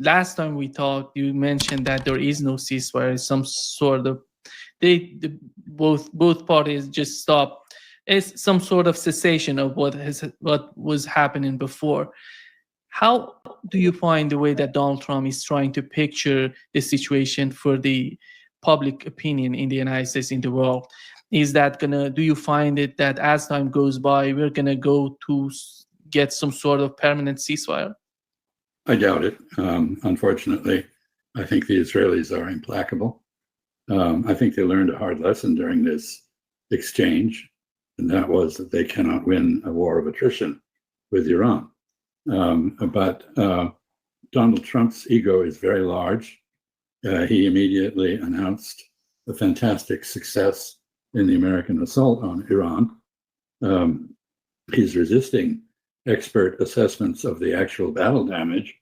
last time we talked, you mentioned that there is no ceasefire, some sort of both parties just stop. It's some sort of cessation of what was happening before. How do you find the way that Donald Trump is trying to picture the situation for the public opinion in the United States, in the world? Do you find it that as time goes by, we're gonna go to get some sort of permanent ceasefire? I doubt it. Unfortunately, I think the Israelis are implacable. I think they learned a hard lesson during this exchange, and that was that they cannot win a war of attrition with Iran. But Donald Trump's ego is very large. He immediately announced a fantastic success in the American assault on Iran. He's resisting expert assessments of the actual battle damage,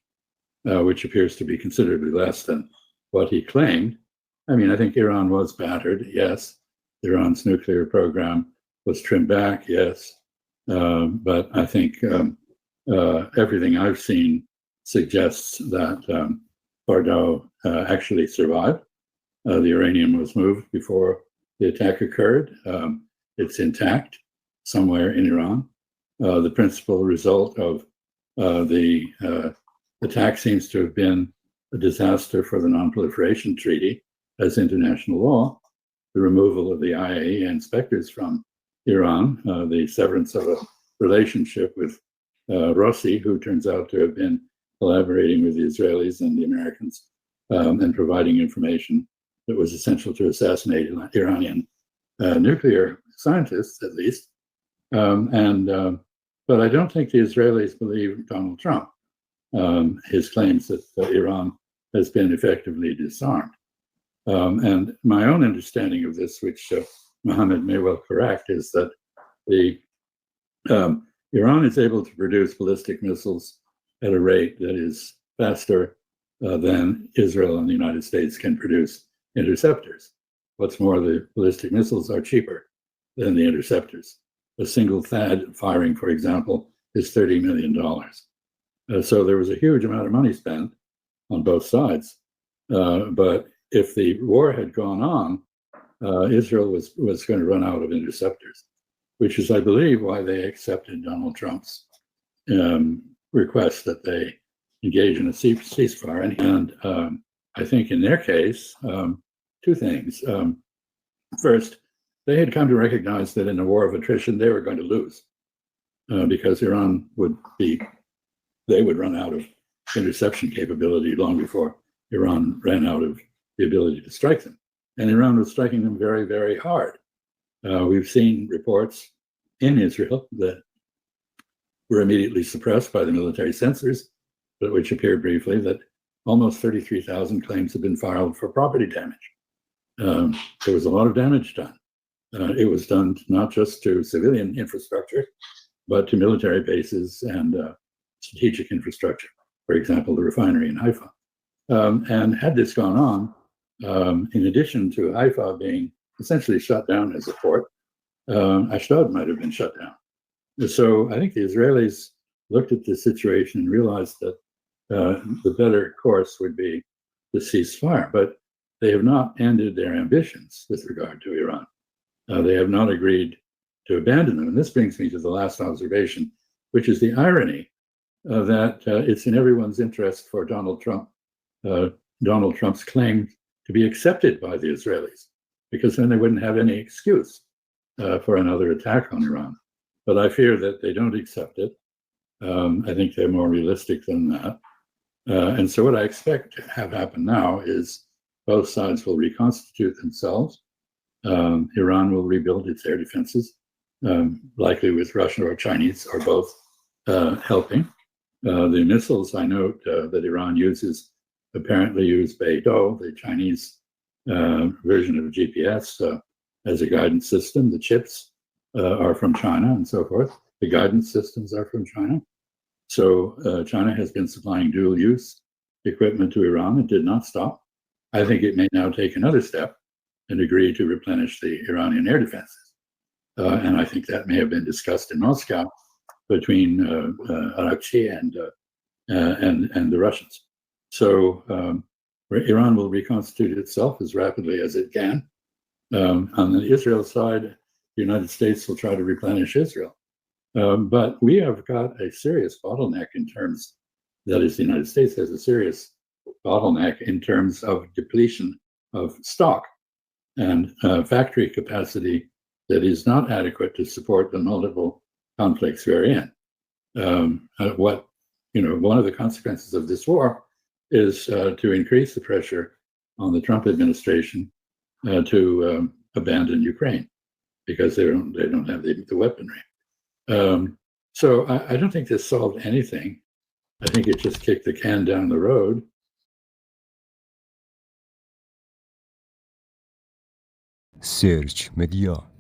which appears to be considerably less than what he claimed. I mean, I think Iran was battered, yes. Iran's nuclear program was trimmed back, yes. But I think everything I've seen suggests that Perde actually survived. The uranium was moved before the attack occurred. It's intact somewhere in Iran. The principal result of the attack seems to have been a disaster for the Non-Proliferation Treaty as international law, the removal of the IAEA inspectors from Iran, the severance of a relationship with Rossi, who turns out to have been collaborating with the Israelis and the Americans and providing information that was essential to assassinate Iranian nuclear scientists, at least. But I don't think the Israelis believe Donald Trump, his claims that Iran has been effectively disarmed. And my own understanding of this, which Mohammed may well correct, is that Iran is able to produce ballistic missiles at a rate that is faster than Israel and the United States can produce interceptors. What's more, the ballistic missiles are cheaper than the interceptors. A single THAAD firing, for example, is $30 million. So there was a huge amount of money spent on both sides. But if the war had gone on, Israel was going to run out of interceptors, which is, I believe, why they accepted Donald Trump's request that they engage in a ceasefire. And I think in their case, two things. First, they had come to recognize that in a war of attrition, they were going to lose because Iran would run out of interception capability long before Iran ran out of the ability to strike them. And Iran was striking them very, very hard. We've seen reports in Israel that were immediately suppressed by the military censors, but which appeared briefly that almost 33,000 claims have been filed for property damage. There was a lot of damage done. It was done not just to civilian infrastructure, but to military bases and strategic infrastructure, for example, the refinery in Haifa. And had this gone on, in addition to Haifa being essentially shut down as a port, Ashdod might have been shut down. So I think the Israelis looked at this situation and realized that the better course would be to cease fire. But they have not ended their ambitions with regard to Iran. They have not agreed to abandon them. And this brings me to the last observation, which is the irony that it's in everyone's interest for Donald Trump's claim to be accepted by the Israelis, because then they wouldn't have any excuse for another attack on Iran. But I fear that they don't accept it. I think they're more realistic than that. And so what I expect to have happen now is both sides will reconstitute themselves. Iran will rebuild its air defenses, likely with Russia or Chinese or both helping. The missiles I note that Iran uses apparently use Beidou, the Chinese version of GPS, as a guidance system. The chips are from China and so forth. The guidance systems are from China. So China has been supplying dual-use equipment to Iran. It did not stop. I think it may now take another step and agree to replenish the Iranian air defenses. And I think that may have been discussed in Moscow between Arakchi and the Russians. So Iran will reconstitute itself as rapidly as it can. On the Israel side, the United States will try to replenish Israel. But we have got a serious bottleneck in terms, that is, the United States has a serious bottleneck in terms of depletion of stock and factory capacity that is not adequate to support the multiple conflicts we're in. One of the consequences of this war is to increase the pressure on the Trump administration to abandon Ukraine because they don't have the weaponry. So I don't think this solved anything. I think it just kicked the can down the road. سرچ مدیا